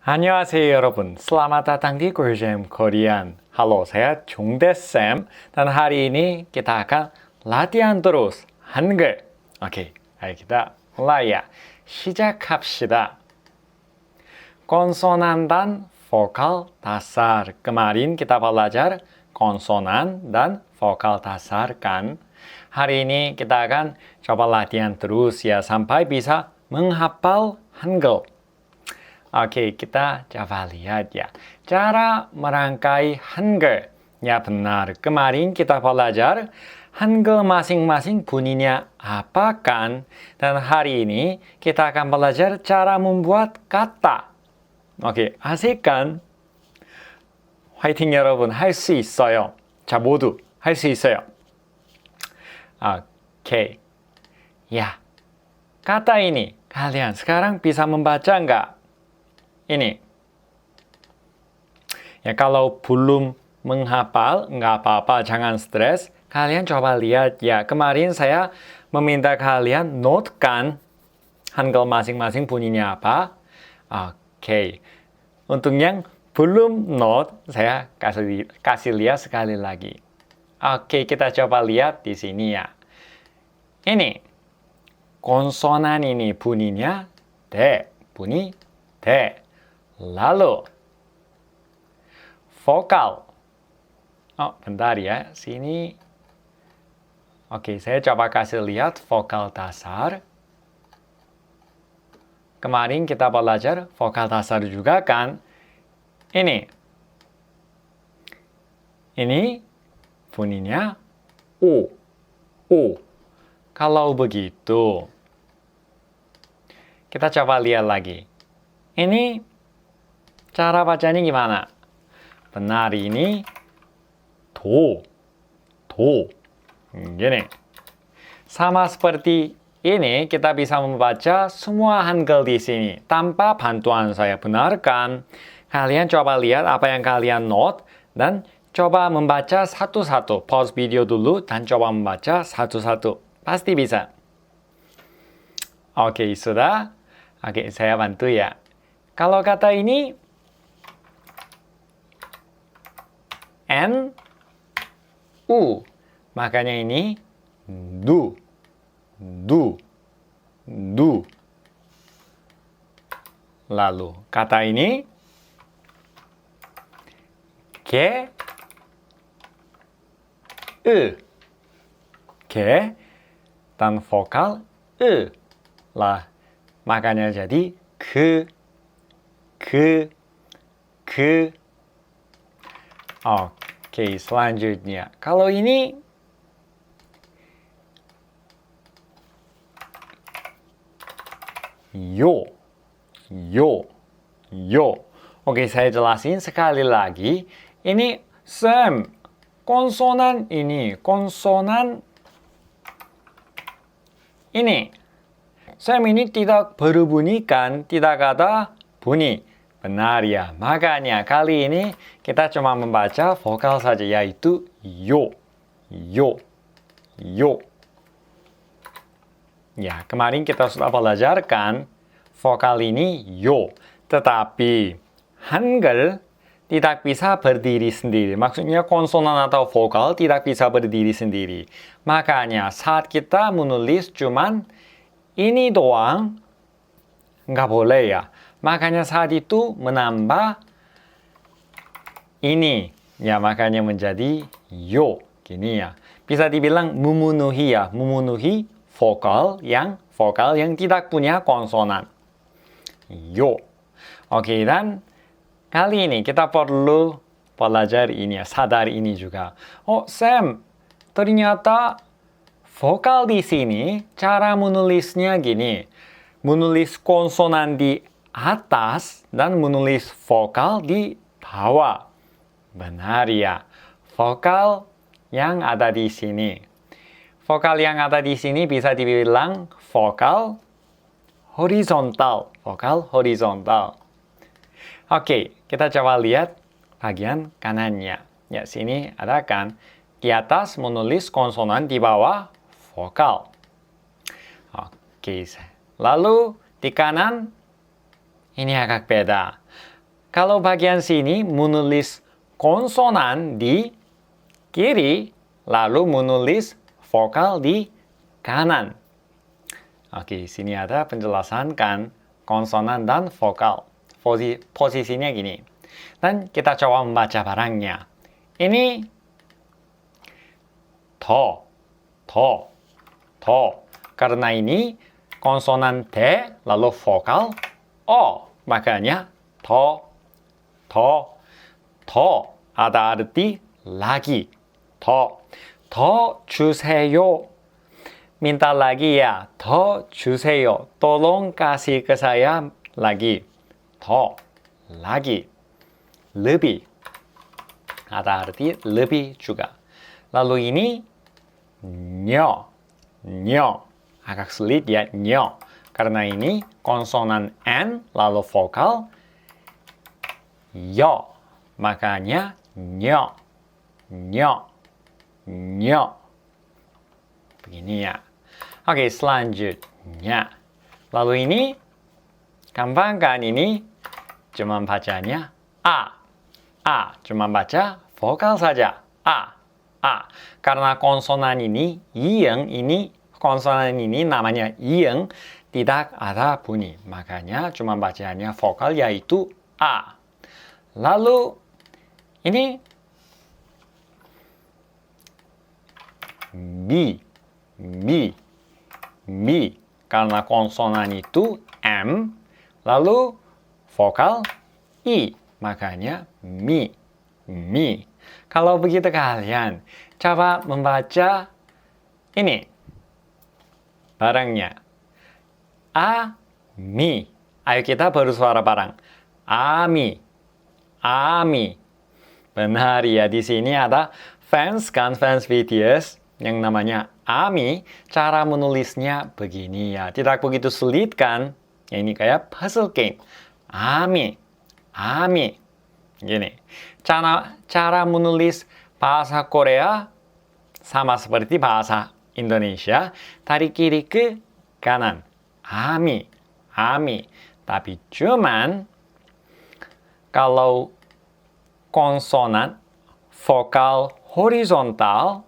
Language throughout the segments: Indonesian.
안녕하세요 여러분, selamat datang di Kurjam Korean. Halo, saya Jungdae Sam dan hari ini kita akan latihan terus Hangul. Oke, ayo kita mulai ya. 시작합시다. konsonan dan vokal dasar. Kemarin kita belajar konsonan dan vokal dasar kan? Hari ini kita akan coba latihan terus ya sampai bisa menghafal Hangul. Oke, kita coba lihat ya. Cara merangkai Hangul. Ya benar, kemarin kita belajar Hangul masing-masing bunyinya apa kan? Dan hari ini kita akan belajar cara membuat kata. 오케이, asik kan? 화이팅 여러분, 할 수 있어요. 자, 모두 할 수 있어요. 오케이. Ya, kata ini kalian sekarang bisa membaca nggak? Ini. Ya, kalau belum menghafal, nggak apa-apa, jangan stres. Kalian coba lihat ya, kemarin saya meminta kalian notekan Hangul masing-masing bunyinya apa. Oke. Untuk yang belum note, saya kasih lihat sekali lagi. Oke, kita coba lihat di sini ya. Ini. Konsonan ini bunyinya D. Bunyi D. Lalu. Vokal. Oh, bentar ya. Sini. Oke, saya coba kasih lihat vokal dasar. Kemarin kita belajar vokal dasar juga kan. Ini. Ini bunyinya O. O. Kalau begitu, kita coba lihat lagi. Ini cara bacanya gimana? Benar, ini Do. Do. Gini. Sama seperti ini, kita bisa membaca semua Hangul di sini tanpa bantuan saya. Benar kan? Kalian coba lihat apa yang kalian note dan coba membaca satu-satu. Pause video dulu dan coba membaca satu-satu. Pasti bisa. Oke, sudah? Oke, saya bantu ya. Kalau kata ini N, U. Makanya ini du. Du. Du. Lalu kata ini G, E. G dan vokal E. Lah, makanya jadi ke. Oke, selanjutnya. Kalau ini yo. Oke, saya jelasin sekali lagi. Ini Sam, konsonan ini, konsonan ini. Sam ini tidak berbunyi kan, tidak ada bunyi. Benar ya, makanya kali ini kita cuma membaca vokal saja, yaitu yo. Ya, kemarin kita sudah belajarkan vokal ini yo. Tetapi Hangul tidak bisa berdiri sendiri. Maksudnya konsonan atau vokal tidak bisa berdiri sendiri. Makanya saat kita menulis cuman ini doang, nggak boleh ya. Makanya saat itu menambah ini. Ya, makanya menjadi yo. Gini ya. Bisa dibilang memenuhi ya. Memenuhi vokal yang tidak punya konsonan. Yo. Oke, dan kali ini kita perlu belajar ini ya. Sadar ini juga. Oh, Sam, ternyata vokal di sini cara menulisnya gini. Menulis konsonan di atas dan menulis vokal di bawah. Benar ya. Vokal yang ada di sini. Vokal yang ada di sini bisa dibilang vokal horizontal. Vokal horizontal. Oke, kita coba lihat bagian kanannya. Ya, sini ada kan. Di atas menulis konsonan, di bawah vokal. Oke, lalu di kanan ini agak beda. Kalau bagian sini menulis konsonan di kiri, lalu menulis vokal di kanan. Oke, sini ada penjelasan kan konsonan dan vokal. Posisinya gini. Dan kita coba membaca barangnya. Ini to. Karena ini konsonan T, lalu vokal O. Makanya to. Ada arti lagi. 더 주세요. Minta lagi ya. 더 주세요. Tolong kasih ke saya lagi. 더. Lagi. Lebih. Ada arti lebih juga. Lalu ini nya. Agak sulit ya nya. Karena ini konsonan N lalu vokal yo. Makanya nya. Begini ya. Oke, selanjutnya. Lalu ini gampang kan ini? Cuma bacanya A. Cuma baca vokal saja. A. Karena konsonan ini konsonan ini namanya iyeng, tidak ada bunyi. Makanya cuma bacanya vokal yaitu A. Lalu ini mi. Karena konsonan itu M, lalu vokal I. Makanya mi. Kalau begitu kalian coba membaca ini barangnya. Mi. Ayo kita bersuara bareng. Ami. Benar ya, di sini ada fans BTS yang namanya Ami. Cara menulisnya begini ya. Tidak begitu sulit kan? Ini kayak puzzle game. Ami. Gini. Cara menulis bahasa Korea sama seperti bahasa Indonesia. Dari kiri ke kanan. Ami. Tapi cuman kalau konsonan vokal horizontal,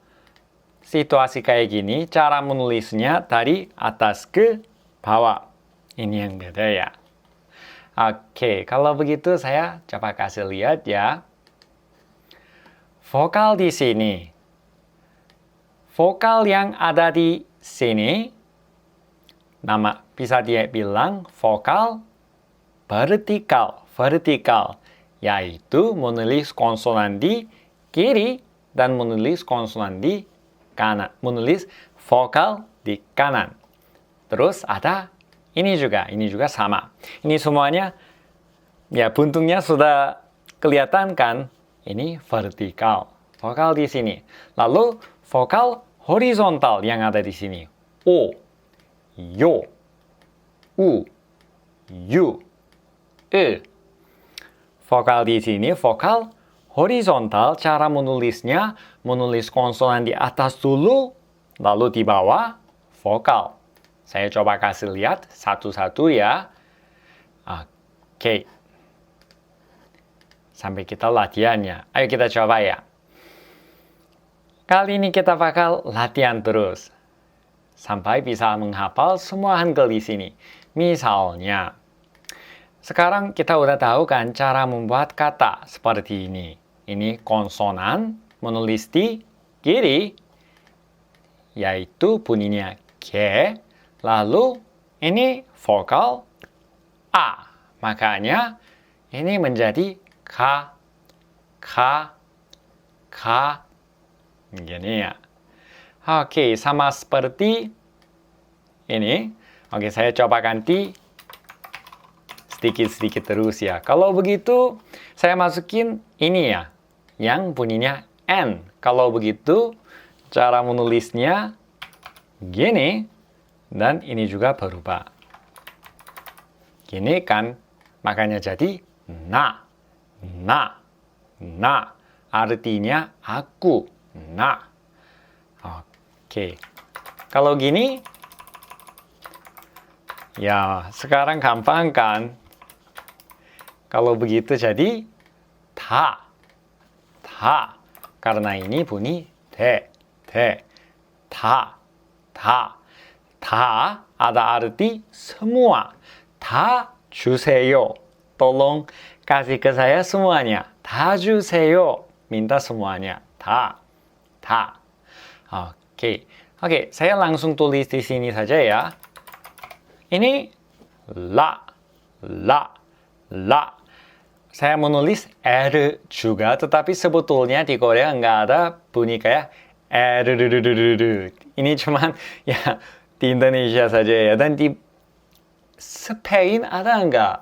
situasi kayak gini, cara menulisnya dari atas ke bawah. Ini yang beda ya. Oke, kalau begitu saya coba kasih lihat ya. Vokal di sini. Vokal yang ada di sini, bisa dia bilang vokal vertikal, yaitu menulis konsonan di kiri dan menulis konsonan di kanan, menulis vokal di kanan. Terus ada ini juga sama. Ini semuanya ya buntungnya sudah kelihatan kan? Ini vertikal, vokal di sini. Lalu vokal horizontal yang ada di sini. O, yo, u, yu, e. Vokal di sini, vokal horizontal, cara menulisnya, menulis konsonan di atas dulu, lalu di bawah, vokal. Saya coba kasih lihat satu-satu ya. Oke. Sampai kita latihannya. Ayo kita coba ya. Kali ini kita bakal latihan terus. Sampai bisa menghafal semua hangul di sini. Misalnya, sekarang kita udah tahu kan cara membuat kata seperti ini. Ini konsonan menulis di kiri, yaitu bunyinya K. Lalu ini vokal A. Makanya ini menjadi K. Gini ya. Oke, sama seperti ini. Oke, saya coba ganti sedikit-sedikit terus ya. Kalau begitu, saya masukin ini ya, yang bunyinya N. Kalau begitu, cara menulisnya gini, dan ini juga berubah. Gini kan, makanya jadi na. Artinya aku. Na. Oke. Kalau gini, ya sekarang gampang kan? Kalau begitu jadi ta. Ta. Karena ini bunyi te. Te. Ta. Ta. Ta ada arti semua. 다 주세요. Tolong kasih ke saya semuanya. 다 주세요. Minta semuanya. 다. 다. Oke. Oke, saya langsung tulis di sini saja ya. Ini la. La. La. Saya menulis R juga, tetapi sebetulnya di Korea nggak ada bunyi kayak R. Ini cuman ya di Indonesia saja ya. Dan di Spain ada nggak?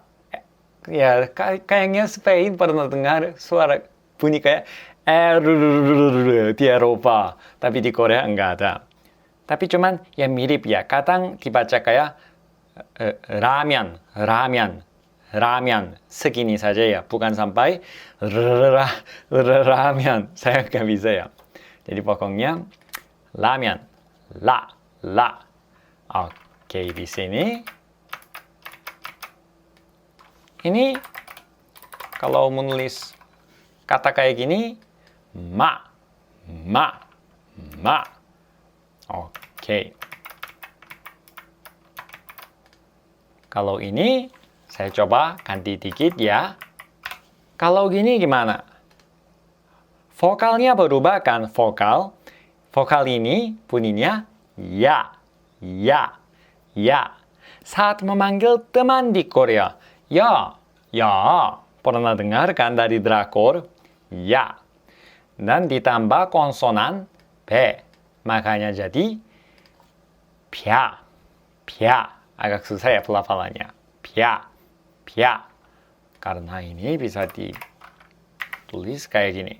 Ya, kayaknya Spain pernah dengar suara bunyi kayak R di Eropa. Tapi di Korea nggak ada. Tapi cuman ya mirip ya. Kadang dibaca kayak ramen, ramen. Ramen segini saja ya, bukan sampai ramen. Saya nggak bisa ya. Jadi pokoknya ramen, la, la. Oke, di sini. Ini kalau menulis kata kayak gini, ma, ma, ma. Oke. Kalau ini saya coba ganti dikit ya. Kalau gini gimana? Vokalnya berubah kan? Vokal ini bunyinya ya, ya, ya. Saat memanggil teman di Korea, ya, ya. Pernah dengar kan dari drakor? Ya. Dan ditambah konsonan B. Makanya jadi pya, pya. Agak susah ya pelafalannya. Pya. Pya. Karena ini bisa ditulis kayak gini.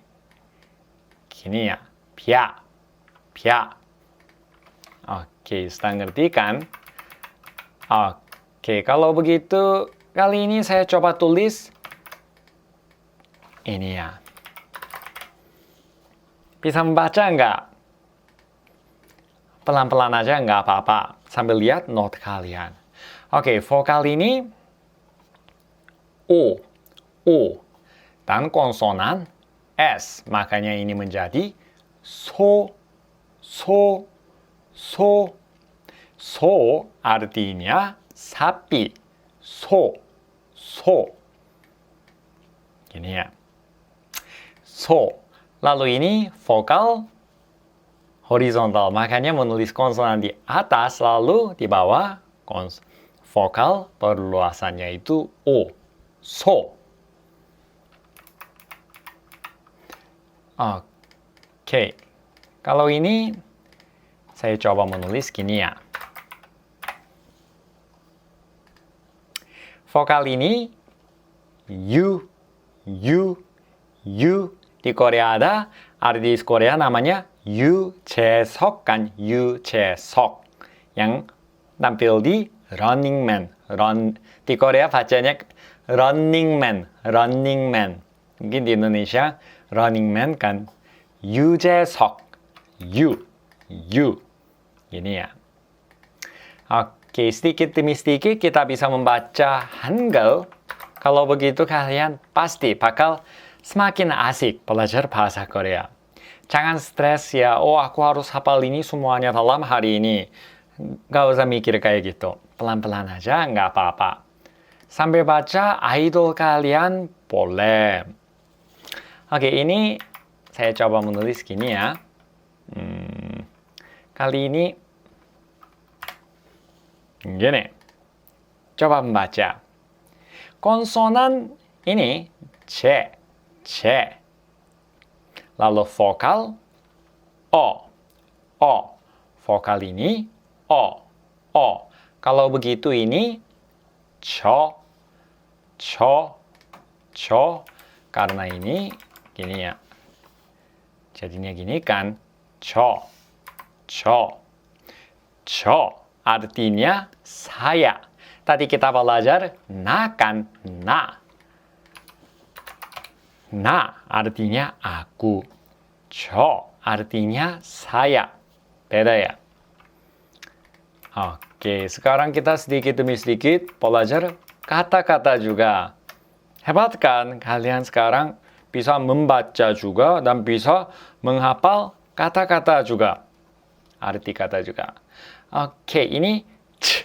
Gini ya. Pya. Pya. Oke, sudah ngerti kan? Oke, kalau begitu kali ini saya coba tulis ini ya. Bisa membaca nggak? Pelan-pelan aja nggak apa-apa. Sambil lihat not kalian. Oke, vokal ini O, O, dan konsonan S. Makanya ini menjadi so, so, so. So artinya sapi. So, so. Gini ya. So. Lalu ini vokal horizontal. Makanya menulis konsonan di atas lalu di bawah vokal perluasannya itu O. So. Oke. Kalau ini saya coba menulis gini ya. Vokal ini U. Di Korea ada artis Korea namanya Yujaeseok kan, Yujaeseok yang tampil di Running Man. Di Korea bacanya Running Man. Mungkin di Indonesia Running Man kan. Yujaeseok. Yu. Gini ya. Oke, sedikit demi sedikit kita bisa membaca Hangul. Kalau begitu kalian pasti bakal semakin asik belajar bahasa Korea. Jangan stres ya, aku harus hafal ini semuanya dalam hari ini. Gak usah mikir kayak gitu. Pelan-pelan aja, nggak apa-apa. Sambil baca idol kalian boleh. Oke, ini saya coba menulis gini ya. Kali ini gini. Coba membaca. Konsonan ini C. Lalu vokal O. Vokal ini O. Kalau begitu ini cho. Karena ini gini ya. Jadinya gini kan. Cho. Artinya saya. Tadi kita belajar na kan. Na artinya aku. Cho artinya saya. Beda ya. Oke, sekarang kita sedikit demi sedikit belajar kata-kata juga. Hebat kan? Kalian sekarang bisa membaca juga dan bisa menghafal kata-kata juga. Arti kata juga. Oke, ini ch,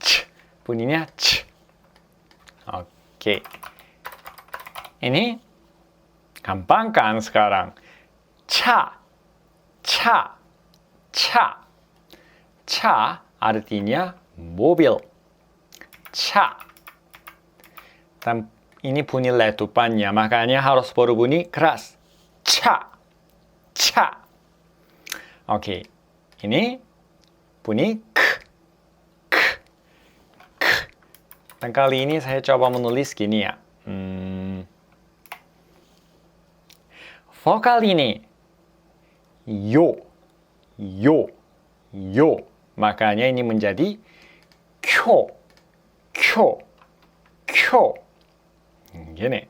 ch. Bunyinya ch. Oke. Ini gampang kan sekarang? Cha, cha, cha. Cha artinya mobil. Cha. Dan ini bunyi letupannya, makanya harus berbunyi keras. Cha, cha. Oke, ini bunyi k, k, k. Dan kali ini saya coba menulis gini ya. Vokal ini yo, yo, yo. Makanya ini menjadi kyo, kyo, kyo. Gini,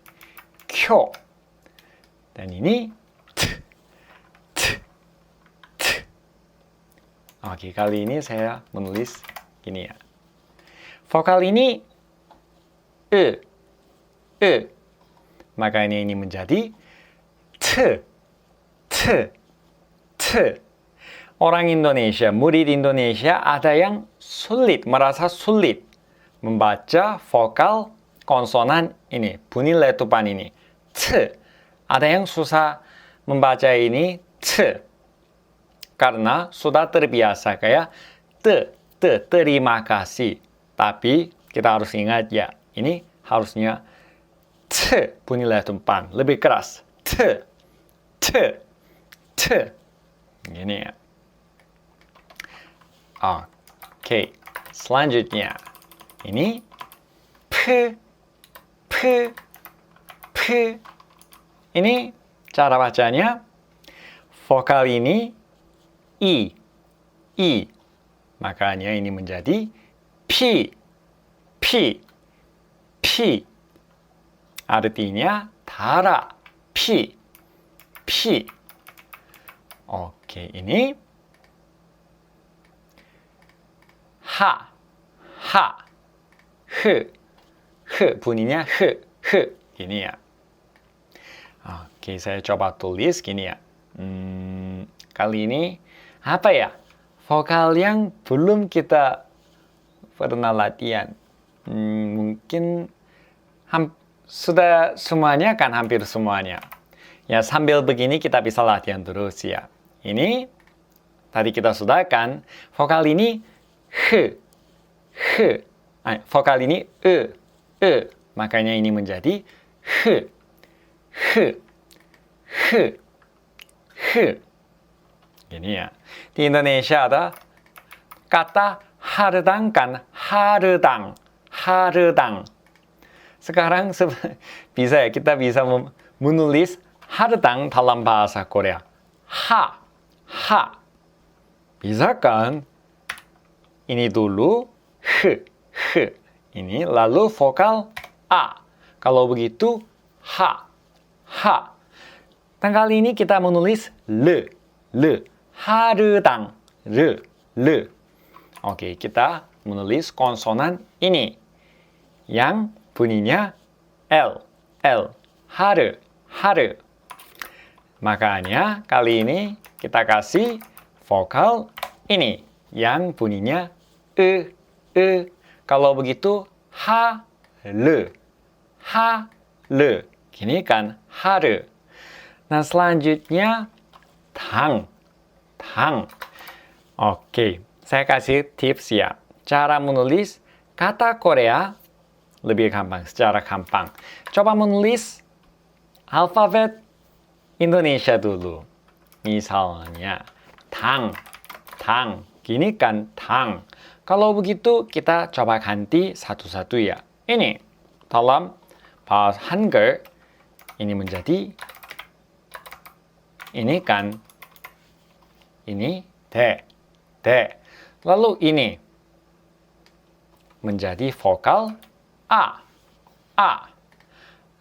kyo. Dan ini t, t, t. Oke, kali ini saya menulis gini ya. Vokal ini e, e. Makanya ini menjadi t, t, t. Orang Indonesia, murid Indonesia ada yang sulit, merasa sulit membaca vokal konsonan ini, bunyi letupan ini. T. Ada yang susah membaca ini t. Karena sudah terbiasa kayak t, terima kasih. Tapi kita harus ingat ya, ini harusnya t, bunyi letupan, lebih keras. T, t, t. Gini ya. Oke, selanjutnya ini p, p, p. Ini cara bacanya. Vokal ini i, i. Makanya ini menjadi p, p, p. Artinya darah, p, p. Oke, ini ha, ha, he, he, bunyinya he, he, gini ya. Oke, saya coba tulis gini ya. Kali ini apa ya? Vokal yang belum kita pernah latihan. Mungkin sudah semuanya kan, hampir semuanya. Ya, sambil begini kita bisa latihan terus ya. Ini tadi kita sudah kan, vokal ini he, he. Vokal ini e. Makanya ini menjadi he, he, he, he. Gini ya. Di Indonesia ada kata haredang kan, haredang, haredang. Sekarang bisa ya, kita bisa menulis haredang dalam bahasa Korea. Ha, ha. Bisa kan? Ini dulu h, h. Ini lalu vokal a. Kalau begitu ha, ha. Dan kali ini kita menulis le, le. 하르당, le, le. Oke, kita menulis konsonan ini yang bunyinya l, l. Haru, haru. Makanya kali ini kita kasih vokal ini yang bunyinya e. Kalau begitu ha, le, ha, le. Gini kan, haru. Nah, selanjutnya tang, tang. Oke, saya kasih tips ya. Cara menulis kata Korea lebih gampang, secara gampang. Coba menulis alfabet Indonesia dulu. Misalnya, tang, tang. Gini kan, tang. Kalau begitu, kita coba ganti satu-satu ya. Ini, dalam bahasa Hangul, ini menjadi, ini kan, ini, de, de. Lalu ini, menjadi vokal a, a.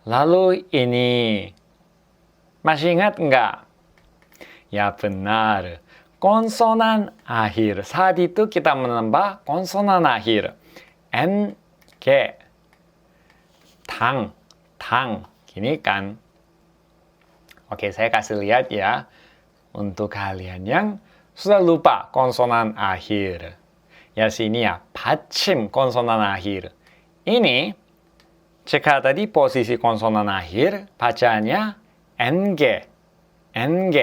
Lalu ini, masih ingat enggak? Ya benar, konsonan akhir. Saat itu kita menambah konsonan akhir. N, G, tang, tang. Gini kan. Oke, saya kasih lihat ya. Untuk kalian yang sudah lupa konsonan akhir. Ya, sini ya. 받침 konsonan akhir. Ini, jika tadi posisi konsonan akhir, bacaannya ng. ng.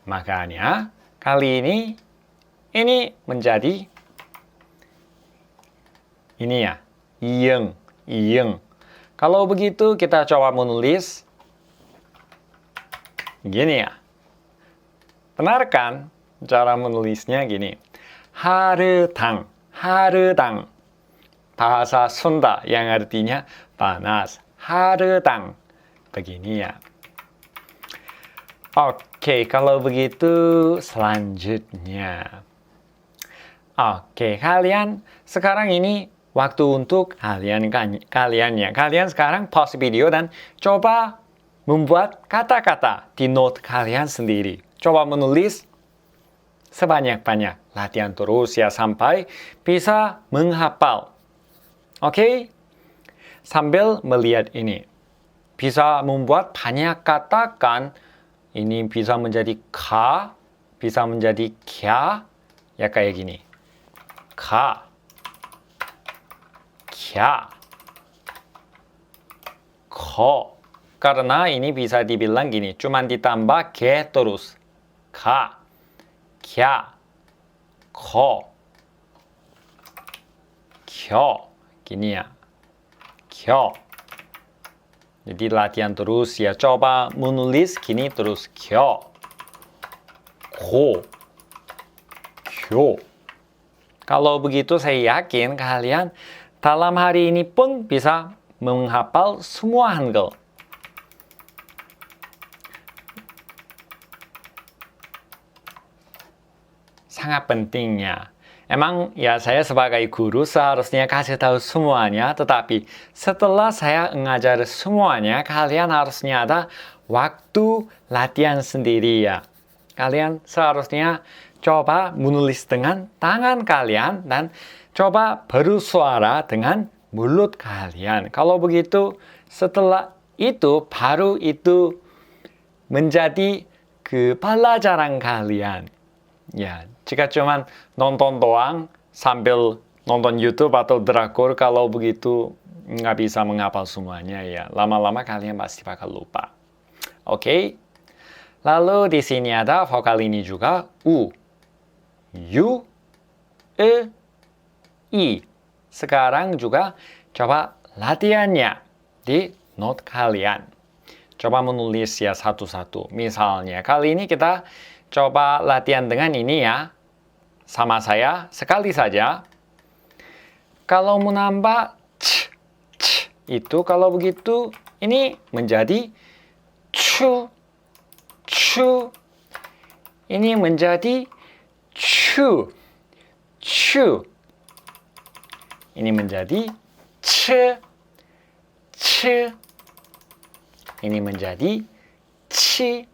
Makanya, kali ini menjadi ini ya. iyeng. iyeng. Kalau begitu, kita coba menulis gini ya. Benar kan? Cara menulisnya gini. 하르당, 하르당. Bahasa Sunda yang artinya panas. 하르당. Begini ya. Oke, kalau begitu selanjutnya. Oke, kalian sekarang ini waktu untuk kaliannya. Kalian sekarang pause video dan coba membuat kata-kata di note kalian sendiri. Coba menulis sebanyak-banyak. Latihan terus ya sampai bisa menghafal. Oke? Sambil melihat ini. Bisa membuat banyak kata kan. Ini bisa menjadi ka, bisa menjadi kya. Ya kayak gini. Ka. Kya. Ko. Karena ini bisa dibilang gini. Cuman ditambah ke terus. Ka. Kya. Ko. Kyo. Gini ya. Kyo. Jadi latihan terus ya. Coba menulis gini terus. Kyo. Ko. Kyo. Kalau begitu saya yakin kalian dalam hari ini pun bisa menghafal semua Hangul. Sangat pentingnya. Emang ya saya sebagai guru seharusnya kasih tahu semuanya, tetapi setelah saya mengajar semuanya, kalian harusnya ada waktu latihan sendiri ya. Kalian seharusnya coba menulis dengan tangan kalian dan coba bersuara dengan mulut kalian. Kalau begitu, setelah itu baru itu menjadi pelajaran kalian. Ya, jika cuma nonton doang sambil nonton YouTube atau drakor, kalau begitu nggak bisa menghafal semuanya ya. Lama-lama kalian pasti bakal lupa. Oke? Lalu di sini ada vokal ini juga u, yu, e, i. Sekarang juga coba latihannya di note kalian. Coba menulis ya satu-satu. Misalnya kali ini kita coba latihan dengan ini ya. Sama saya sekali saja. Kalau menambah ch, itu kalau begitu ini menjadi chu. Ini menjadi chu. Ini menjadi ch. Ini menjadi ci.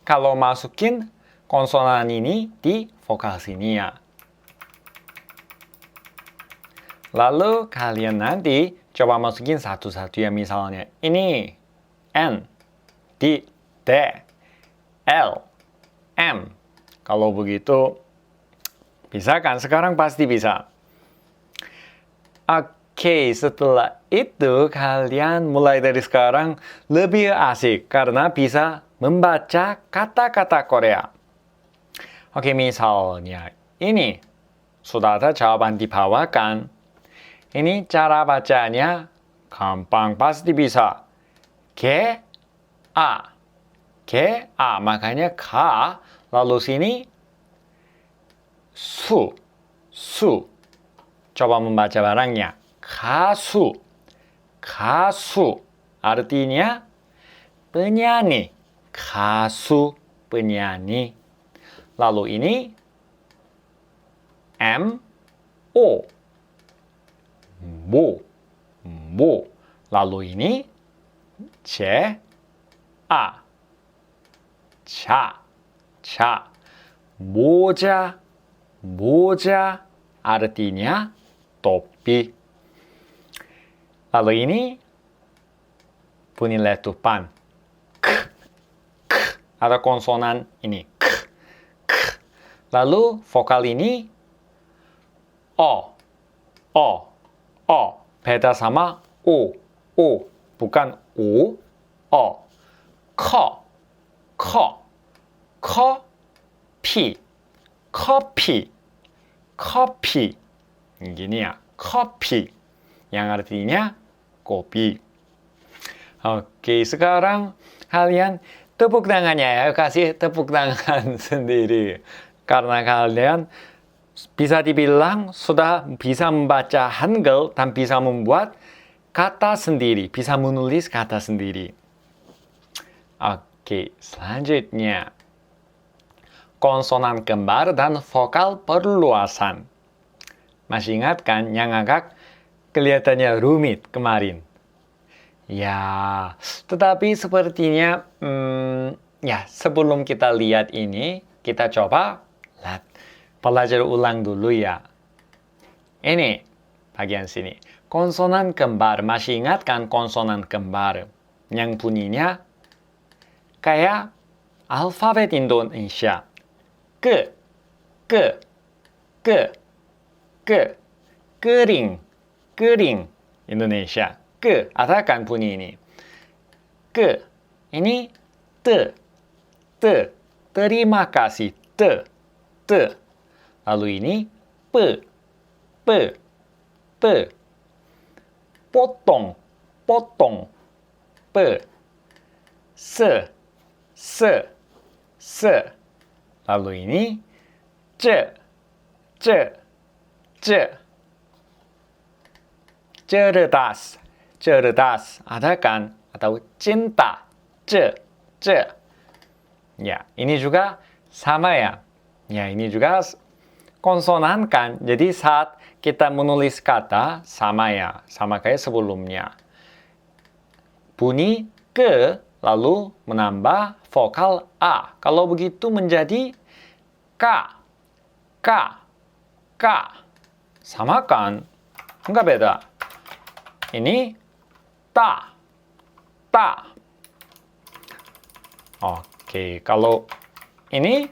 Kalau masukin konsonan ini di vokal sini ya. Lalu kalian nanti coba masukin satu-satu ya, misalnya ini N, D, D, L, M. Kalau begitu bisa kan? Sekarang pasti bisa. Oke, setelah itu kalian mulai dari sekarang lebih asik karena bisa membaca kata-kata Korea. Oke, misalnya ini sudah ada jawaban di bawah kan? Ini cara bacanya gampang, pasti bisa. Ge, a. Ge, a. Makanya ka. Lalu sini su. Coba membaca barangnya. Kasu. Artinya penyanyi. Kasu, penyanyi. Lalu ini M, O. Bo. Lalu ini C, A. Cha. Moja. Artinya topi. Lalu ini bunyi letupan. Ada konsonan ini. Lalu vokal ini O. Beda sama O. Bukan O. Ko. Kopi. Gini ya. Kopi. Yang artinya kopi. Oke, sekarang kalian tepuk tangannya ya. Kasih tepuk tangan sendiri. Karena kalian bisa dibilang sudah bisa membaca Hangul dan bisa membuat kata sendiri. Bisa menulis kata sendiri. Oke, selanjutnya. Konsonan kembar dan vokal perluasan. Masih ingat kan yang agak kelihatannya rumit kemarin? Ya, tetapi sepertinya sebelum kita lihat ini, kita coba pelajari ulang dulu ya. Ini bagian sini. Konsonan kembar. Masih ingat kan konsonan kembar? Yang bunyinya kayak alfabet Indonesia. Ke. Kering. Indonesia. Ke. Ada kan bunyi ini? Ke. Ini te. Terima kasih. Te. Lalu ini pe. Potong. Pe. Se. Lalu ini ce. Cerdas. Ada kan? Atau cinta. Ce. Ya, ini juga sama ya. Ya, ini juga konsonan kan. Jadi saat kita menulis kata sama ya. Sama kayak sebelumnya. Bunyi ke lalu menambah vokal A. Kalau begitu menjadi K. Sama kan? Enggak beda. Ini ta. Oke, kalau ini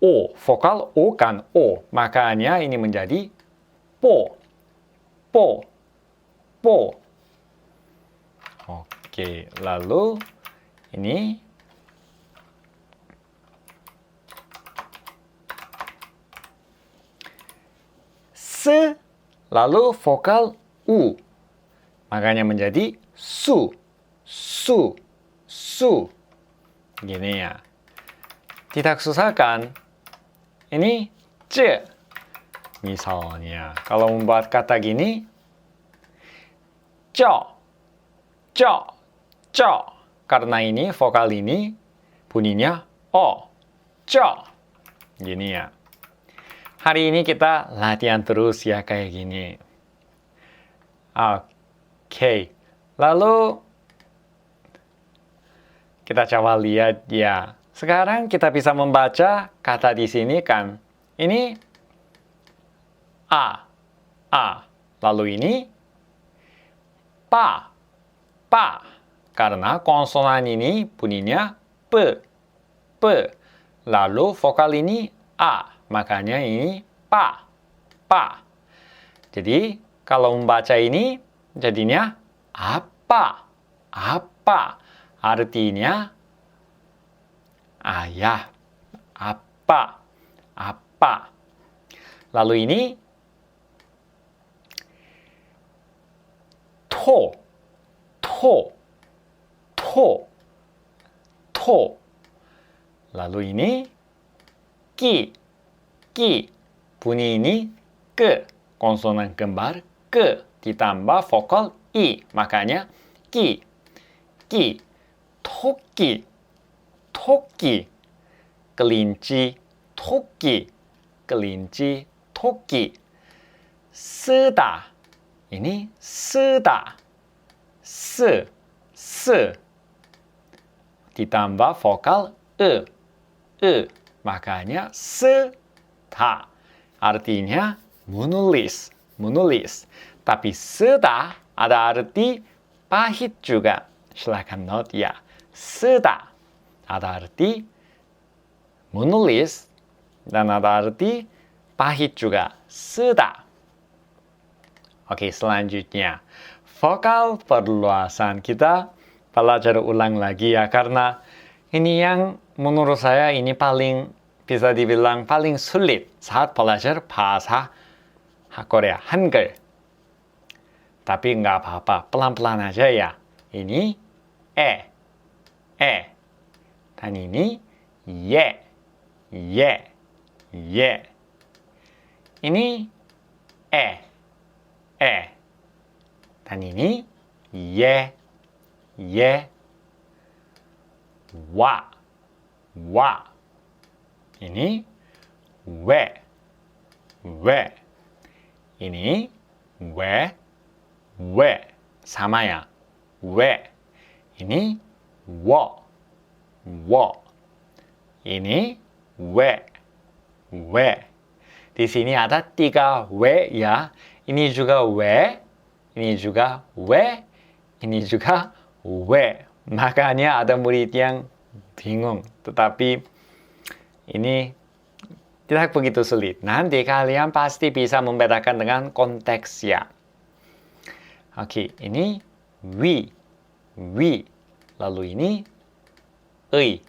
O, vokal O kan O. Makanya ini menjadi po. Oke, lalu ini se, lalu vokal U. Makanya menjadi su. Gini ya. Tidak susah kan? Ini ce. Misalnya, kalau membuat kata gini, co. Karena ini vokal ini bunyinya O. Co. Gini ya. Hari ini kita latihan terus ya kayak gini. Oke. Lalu kita coba lihat ya. Sekarang kita bisa membaca kata di sini kan. Ini A. Lalu ini pa. Karena konsonan ini bunyinya P. Lalu vokal ini A. Makanya ini pa. Jadi kalau membaca ini jadinya apa. Artinya ayah. Apa. Lalu ini to. Lalu ini ki. Bunyi ini ke. Konsonan kembar ke. Ditambah vokal I. Makanya ki. Toki. Kelinci. Toki. Seda. Ini seda. Ditambah vokal E. Makanya seta. Artinya menulis. Tapi seda ada arti pahit juga. Silahkan note ya. Seda ada arti menulis dan ada arti pahit juga. Seda. Oke, selanjutnya. Vokal perluasan kita belajar ulang lagi ya. Karena ini yang menurut saya ini paling bisa dibilang paling sulit saat belajar bahasa Korea, Hangul. Tapi nggak apa-apa, pelan-pelan aja ya. Ini e. Dan ini ye. Ini e. Dan ini ye. Wa. Ini we. Ini we. Sama ya. We. Ini wo. Ini we. Di sini ada 3 we ya. Ini juga we. Ini juga we. Ini juga we. Makanya ada murid yang bingung. Tetapi ini tidak begitu sulit. Nanti kalian pasti bisa membedakan dengan konteksnya. Oke, ini wi. Lalu ini ei.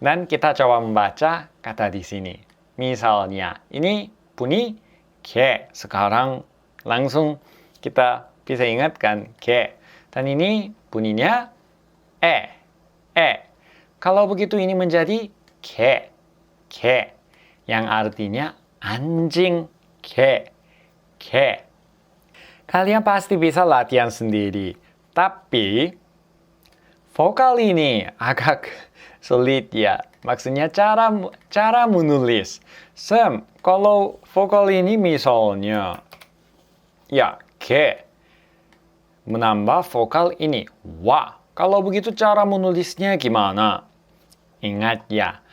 Dan kita coba membaca kata di sini. Misalnya, ini bunyi ke. Sekarang langsung kita bisa ingatkan ke. Dan ini bunyinya e. Kalau begitu ini menjadi ke. Yang artinya anjing. Ke. Kalian pasti bisa latihan sendiri. Tapi vokal ini agak sulit ya. Maksudnya cara menulis. Kalau vokal ini misalnya ya ke menambah vokal ini wa. Kalau begitu cara menulisnya gimana? Ingat ya.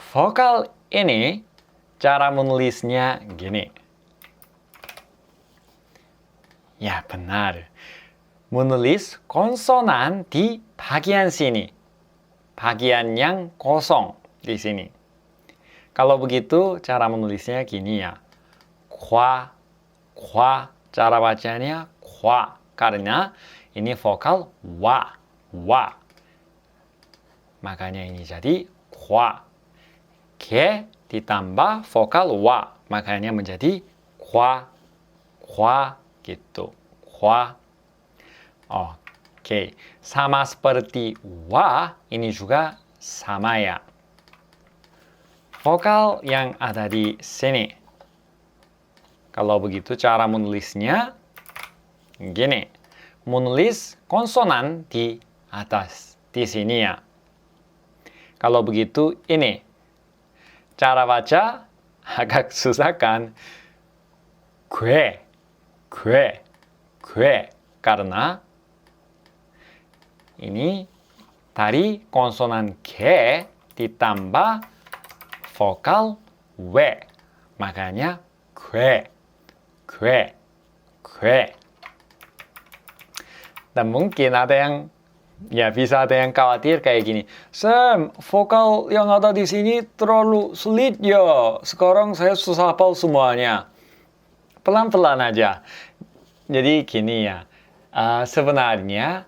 Vokal ini cara menulisnya gini. Ya, benar. Menulis konsonan di bagian sini. Bagian yang kosong di sini. Kalau begitu, cara menulisnya gini ya. Kwa. Cara bacanya kwa. Karena ini vokal wa. Makanya ini jadi kwa. Ke ditambah vokal wa. Makanya menjadi kwa. Gitu. Kwa. Oke. Sama seperti wa, ini juga sama ya. Vokal yang ada di sini. Kalau begitu cara menulisnya gini. Menulis konsonan di atas. Di sini ya. Kalau begitu ini. Cara baca agak susah kan? Kue. Karena ini dari konsonan ke ditambah vokal w. Makanya kue. Dan mungkin ada yang bisa ada yang khawatir kayak gini. Sam, vokal yang ada di sini terlalu sulit ya. Sekarang saya susah hafal semuanya. Pelan-pelan aja. Jadi gini ya. Sebenarnya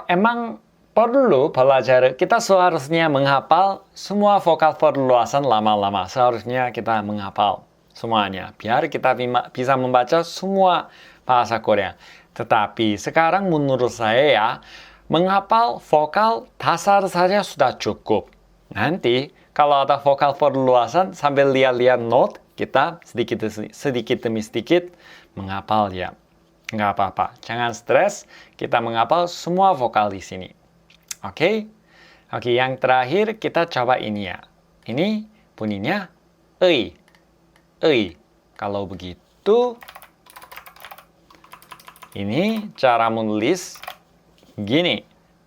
emang perlu belajar. Kita seharusnya menghafal semua vokal perluasan lama-lama. Seharusnya kita menghafal semuanya. Biar kita bisa membaca semua bahasa Korea. Tetapi sekarang menurut saya ya, menghafal vokal dasar saja sudah cukup. Nanti kalau ada vokal perluasan sambil lihat-lihat note, kita sedikit demi sedikit menghafal ya. Nggak apa-apa, jangan stres, kita menghafal semua vokal di sini. Oke, yang terakhir kita coba ini ya. Ini bunyinya ei. Kalau begitu, ini cara menulis gini.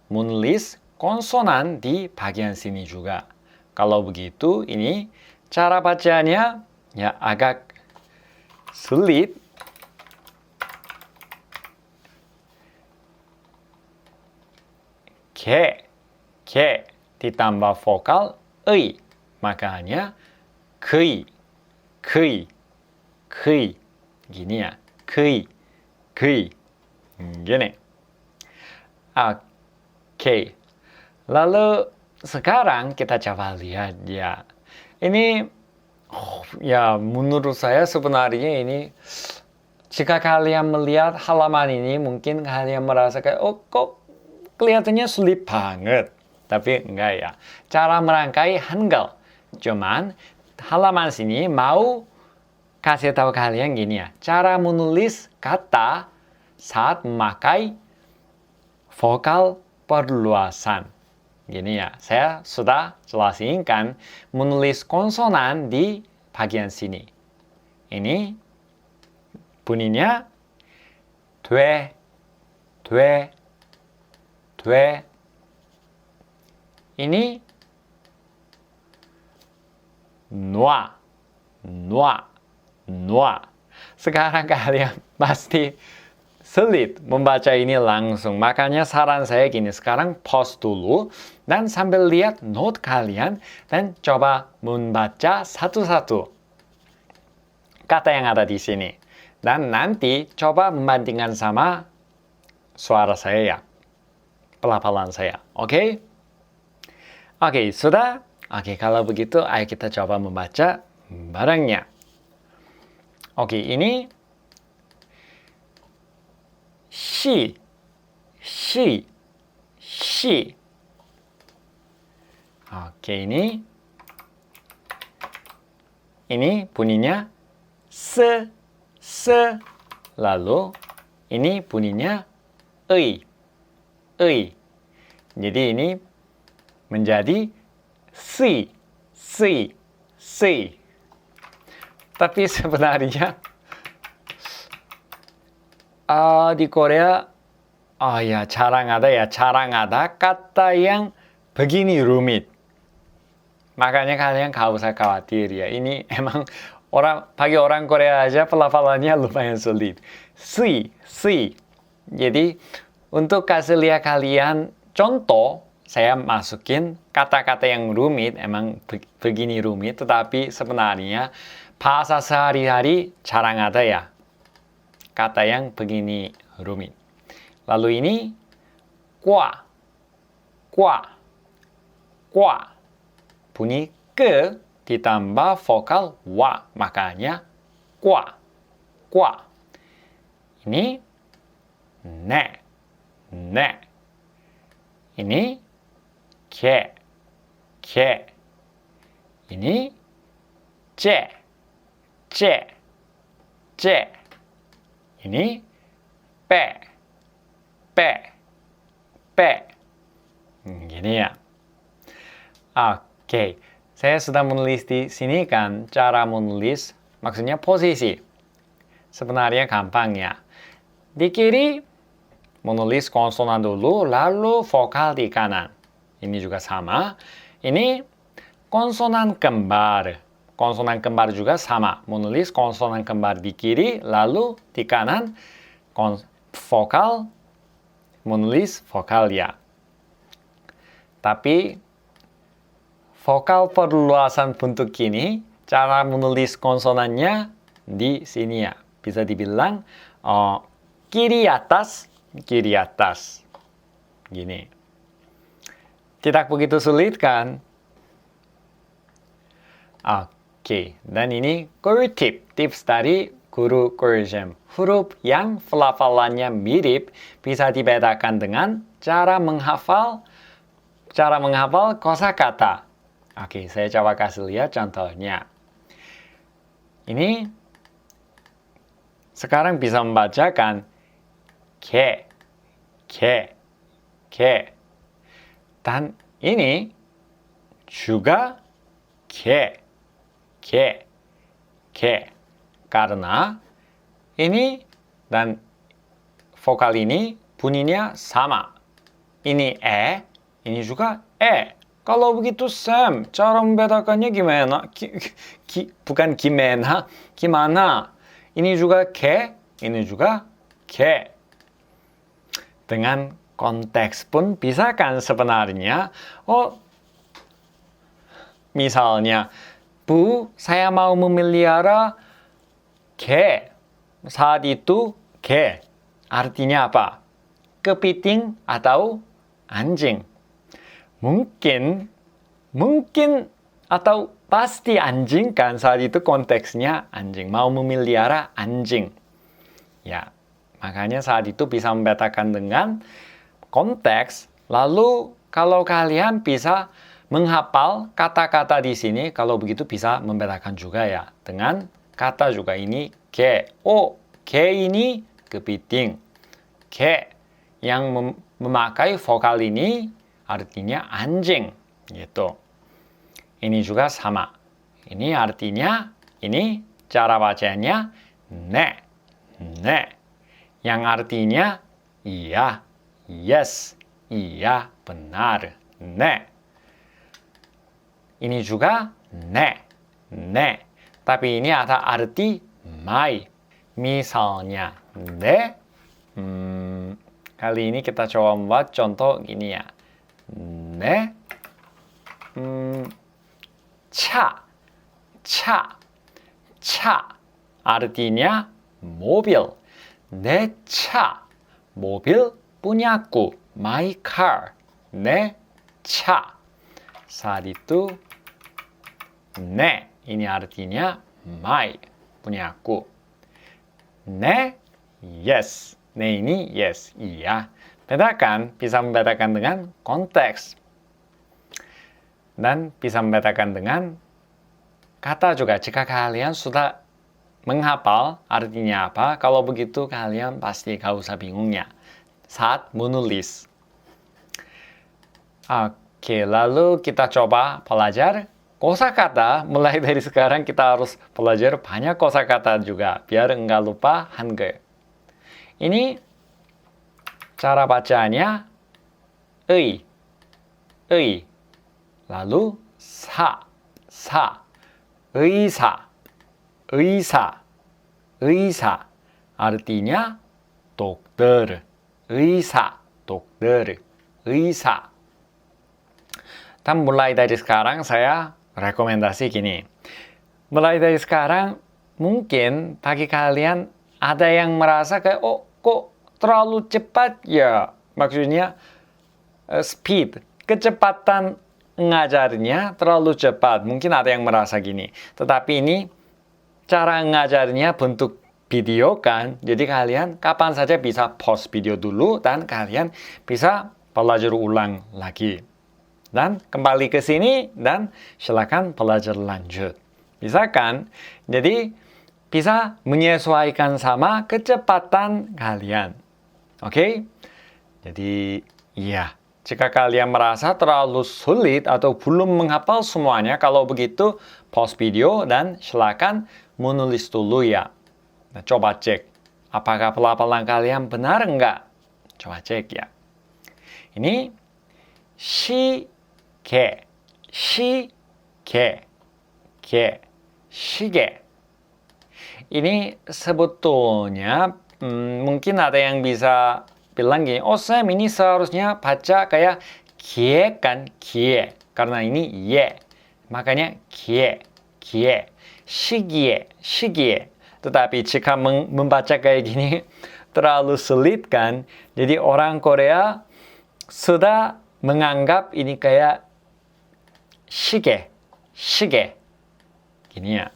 Menulis konsonan di bagian sini juga. Kalau begitu, ini cara bacanya ya agak sulit. K ditambah vokal ei, makanya kei. Gini ya, kei. Gini. Oke. Lalu sekarang kita coba lihat ya. Ini ya menurut saya sebenarnya ini jika kalian melihat halaman ini mungkin kalian merasa kayak kok kelihatannya sulit banget. Tapi enggak ya. Cara merangkai Hangul. Cuman halaman sini mau kasih tahu kalian gini ya. Cara menulis kata saat memakai vokal perluasan. Gini ya. Saya sudah jelasin kan menulis konsonan di bagian sini. Ini bunyinya dwe. Ini noa. Sekarang kalian pasti sulit membaca ini langsung. Makanya saran saya gini, sekarang pause dulu dan sambil lihat note kalian dan coba membaca satu-satu kata yang ada di sini. Dan nanti coba membandingkan sama suara saya ya. Pelafalan saya. Oke? Oke, sudah? Oke, kalau begitu ayo kita coba membaca barangnya. Oke, ini shi. Oke, ini bunyinya se. Lalu ini bunyinya ei. Jadi ini menjadi si. Tapi sebenarnya di Korea jarang ada kata yang begini rumit. Makanya kalian gak usah khawatir ya. Ini emang bagi orang Korea aja pelafalannya lumayan sulit. Si. Jadi untuk kasih lihat kalian contoh, saya masukin kata-kata yang rumit, emang begini rumit, tetapi sebenarnya bahasa sehari-hari jarang ada ya kata yang begini rumit. Lalu ini kwa. Bunyi ke ditambah vokal wa, makanya kwa. Ini ne. Ini ke. Ini ce. Ini pe. Gini ya. Oke, saya sudah menulis di sini kan cara menulis, maksudnya posisi. Sebenarnya gampang ya. Di kiri menulis konsonan dulu, lalu vokal di kanan. Ini juga sama. Ini konsonan kembar. Konsonan kembar juga sama. Menulis konsonan kembar di kiri, lalu di kanan vokal, menulis vokal ya. Tapi vokal perluasan bentuk ini, cara menulis konsonannya di sini ya. Bisa dibilang kiri atas. Gini. Tidak begitu sulit kan? Oke, dan ini guru tips dari guru Korean. Huruf yang pelafalannya mirip bisa dibedakan dengan cara menghafal kosakata. Oke, saya coba kasih lihat contohnya. Ini sekarang bisa membacakan ke. Dan ini juga ke. Karena ini dan vokal ini bunyinya sama. Ini ini juga Kalau begitu Sam, cara membedakannya gimana? Bukan gimana, gimana? Ini juga ke, ini juga ke. Dengan konteks pun bisa kan sebenarnya. Oh, misalnya, Bu, saya mau memelihara ke. Saat itu ke. Artinya apa? Kepiting atau anjing. Mungkin atau pasti anjing kan, saat itu konteksnya anjing. Mau memelihara anjing. Ya, makanya saat itu bisa membedakan dengan konteks. Lalu kalau kalian bisa menghafal kata-kata di sini, kalau begitu bisa membedakan juga ya. Dengan kata juga ini ke. Oh, ke ini kepiting. Ke yang memakai vokal ini artinya anjing. Gitu. Ini juga sama. Ini artinya, ini cara bacanya ne. Ne. Yang artinya iya, yes, iya, benar. Ne. Ini juga ne. Ne. Tapi ini ada arti my. Misalnya, ne. Kali ini kita coba membuat contoh gini ya. Ne. Cha. Cha. Cha. Artinya mobil. 내 차. 모bil punyaku. My car. 내 차. Saat itu ne. Ini artinya my. Punyaku. Ne. Yes. Ne ini yes. Iya. Bedakan. Bisa membedakan dengan konteks. Dan bisa membedakan dengan kata juga. Jika kalian sudah menghafal artinya apa, kalau begitu kalian pasti gak usah bingungnya saat menulis. Oke, lalu kita coba belajar kosakata. Mulai dari sekarang kita harus belajar banyak kosakata juga, biar enggak lupa Hangul. Ini cara bacanya 의, 의, lalu 사, 의사, 의사, 의사. Artinya dokter. 의사, dokter. 의사. Dan mulai dari sekarang saya rekomendasi gini. Mulai dari sekarang mungkin bagi kalian ada yang merasa kayak, oh kok terlalu cepat ya. Maksudnya speed, kecepatan ngajarnya terlalu cepat. Mungkin ada yang merasa gini. Tetapi ini cara ngajarnya bentuk video kan. Jadi kalian kapan saja bisa pause video dulu dan kalian bisa belajar ulang lagi. Dan kembali ke sini dan silakan belajar lanjut. Bisa kan? Jadi bisa menyesuaikan sama kecepatan kalian. Oke? Jadi iya. Jika kalian merasa terlalu sulit atau belum menghafal semuanya, kalau begitu pause video dan silakan menulis dulu ya. Nah, coba cek apakah pelafalan kalian benar enggak. Coba cek ya. Ini 시계, 시계. Ini sebetulnya mungkin ada yang bisa bilang gini, oh Sam ini seharusnya baca kayak kie kan, kie. Karena ini ye. Makanya kie. 시기에. Tetapi jika membaca kayak gini terlalu sulit kan. Jadi orang Korea sudah menganggap ini kayak 시계. Gini ya.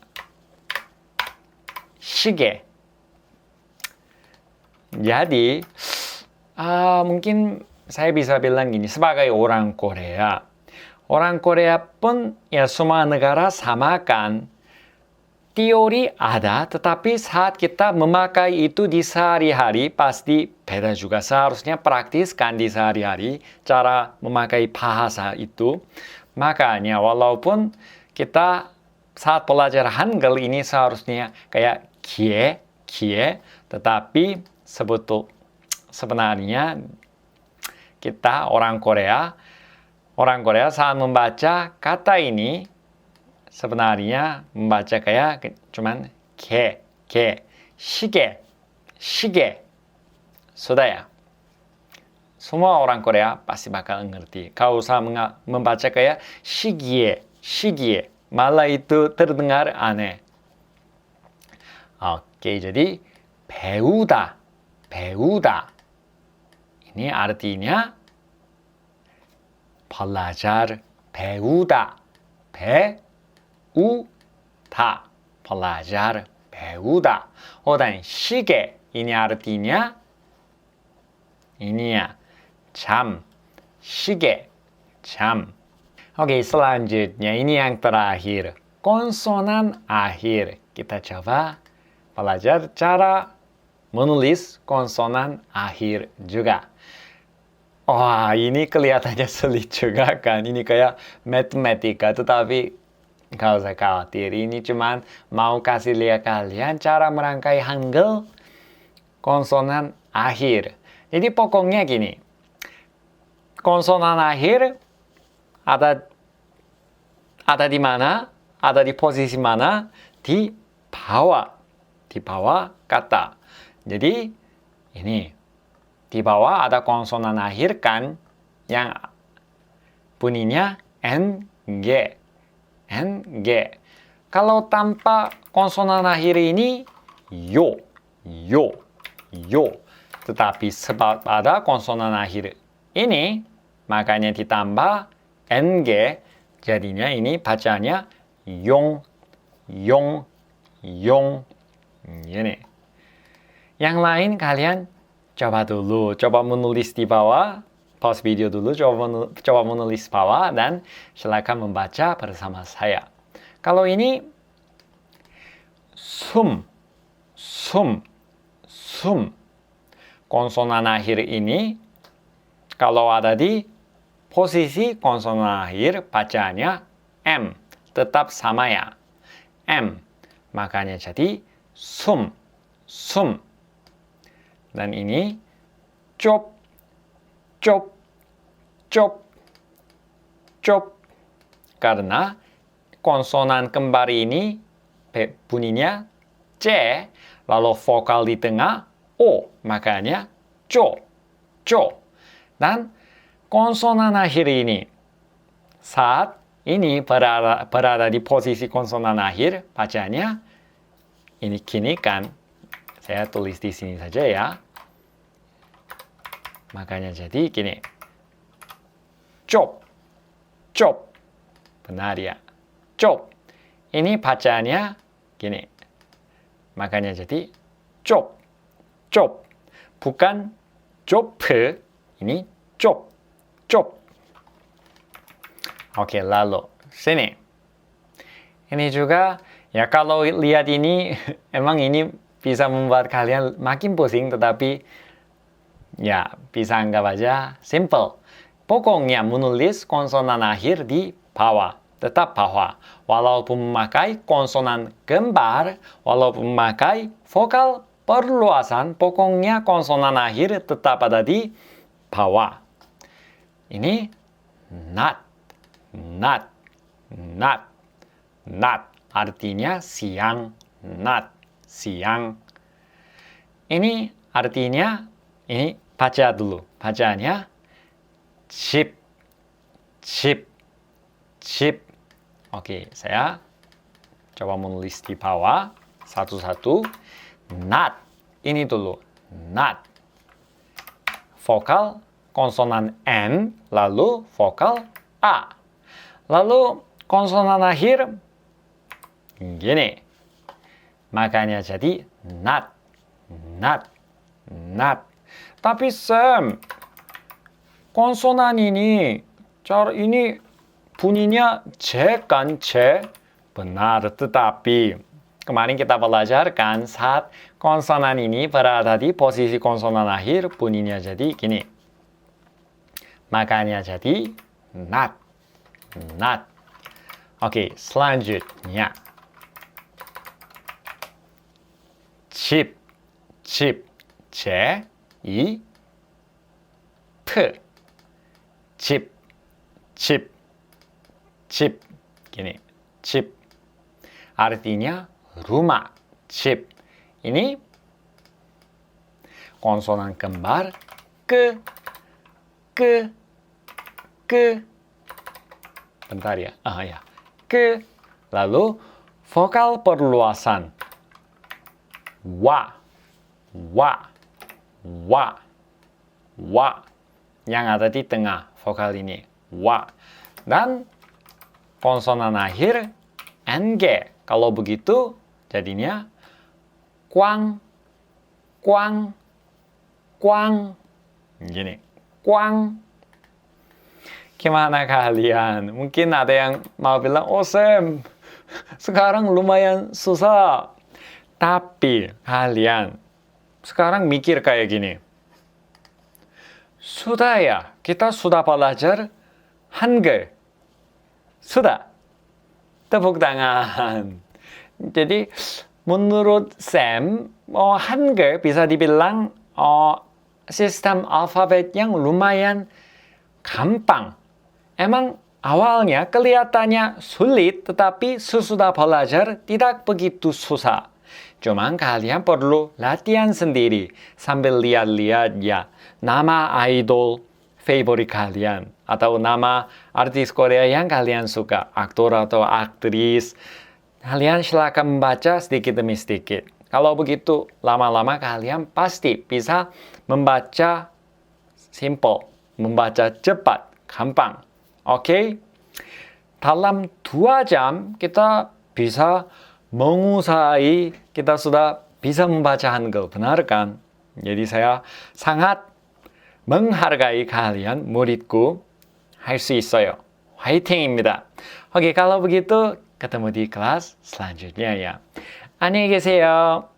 시계. Jadi mungkin saya bisa bilang gini, sebagai orang Korea pun ya semua negara sama kan. Teori ada, tetapi saat kita memakai itu di sehari-hari pasti beda juga. Seharusnya praktiskan di sehari-hari cara memakai bahasa itu. Makanya walaupun kita saat belajar Hangul ini seharusnya kayak kie, tetapi sebenarnya kita orang Korea Orang Korea saat membaca kata ini sebenarnya membaca kayak cuman ke, 시계, 시계. Sudah ya? Semua orang Korea pasti bakal ngerti. Kalau usah membaca kayak 시기에, 시기에. Malah itu terdengar aneh. Oke, jadi 배우다, 배우다. Ini artinya belajar, 배우다, 배우다, belajar, 배우다. Dan 시계, ini artinya ini ya, jam, 시계, jam. Oke, selanjutnya ini yang terakhir, konsonan akhir. Kita coba belajar cara menulis konsonan akhir juga. Wah, ini kelihatannya sulit juga kan. Ini kayak matematika, tetapi nggak usah khawatir. Ini cuman mau kasih lihat kalian cara merangkai Hangul konsonan akhir. Jadi pokoknya gini. Konsonan akhir ada di mana? Ada di posisi mana? Di bawah. Di bawah kata. Jadi ini di bawah ada konsonan akhir kan yang bunyinya NG. NG. Kalau tanpa konsonan akhir ini yo, yo, yo. Tetapi sebab ada konsonan akhir ini, makanya ditambah NG, jadinya ini bacanya 용, 용, 용. Ini. Yang lain kalian coba dulu, coba menulis di bawah, pause video dulu, coba menulis bawah, dan silakan membaca bersama saya. Kalau ini, sum, sum, sum. Konsonan akhir ini, kalau ada di posisi konsonan akhir, bacanya M, tetap sama ya, M. Makanya jadi sum, sum. Dan ini cop, cop, cop, cop. Karena konsonan kembar ini bunyinya C, lalu vokal di tengah O, makanya co, co. Dan konsonan akhir ini saat ini berada di posisi konsonan akhir, bacanya ini kini kan. Saya tulis di sini saja ya. Makanya jadi gini. Cop. Cop. Benar ya. Cop. Ini bacanya gini. Makanya jadi cop. Cop. Bukan cop. Ini cop. Cop. Oke, lalu sini. Ini juga ya kalau lihat ini emang ini bisa membuat kalian makin pusing, tetapi ya bisa anggap aja simple. Pokoknya menulis konsonan akhir di bawah, tetap bawah. Walaupun memakai konsonan kembar, walaupun memakai vokal perluasan, pokoknya konsonan akhir tetap ada di bawah. Ini not, not, not, not. Artinya siang, not, siang. Ini artinya, ini baca dulu. Bacanya chip, chip, chip. Oke, saya coba menulis di bawah satu-satu. Not. Ini dulu. Not. Vokal konsonan N, lalu vokal A. Lalu konsonan akhir gini. Makanya jadi not, not, not. Tapi Sam, konsonan ini bunyinya C kan, C? Benar, tetapi kemarin kita belajarkan saat konsonan ini berada di posisi konsonan akhir, bunyinya jadi gini. Makanya jadi not, not. Oke, selanjutnya. chip, chip, C, I, P. chip, 집, 집, gini, 집. Artinya rumah, 집. Ini konsonan kembar ke. Bentar ya, ya. Ke. Lalu vokal perluasan. Wa. Yang ada di tengah vokal ini. Wa. Dan konsonan akhir ng. Kalau begitu jadinya kuang. Gini. Kuang. Gimana kalian? Mungkin ada yang mau bilang, oh Sam, sekarang lumayan susah. Tapi kalian sekarang mikir kayak gini. Sudah ya, kita sudah belajar Hangul. Sudah. Tepuk tangan. Jadi menurut Sam, Hangul bisa dibilang sistem alfabet yang lumayan gampang. Emang awalnya kelihatannya sulit, tetapi sesudah belajar tidak begitu susah. Cuman kalian perlu latihan sendiri sambil lihat-lihat ya nama idol favorit kalian atau nama artis Korea yang kalian suka, aktor atau aktris. Kalian silakan membaca sedikit demi sedikit. Kalau begitu lama-lama kalian pasti bisa membaca simple, membaca cepat, gampang. Oke? Dalam 2 jam kita bisa mengusahai, kita sudah bisa membaca Hangul, benar kan? Jadi saya sangat menghargai kalian, muridku. 할 수 있어요. 화이팅입니다. 오케이, kalau begitu ketemu di kelas selanjutnya ya. 안녕히 계세요.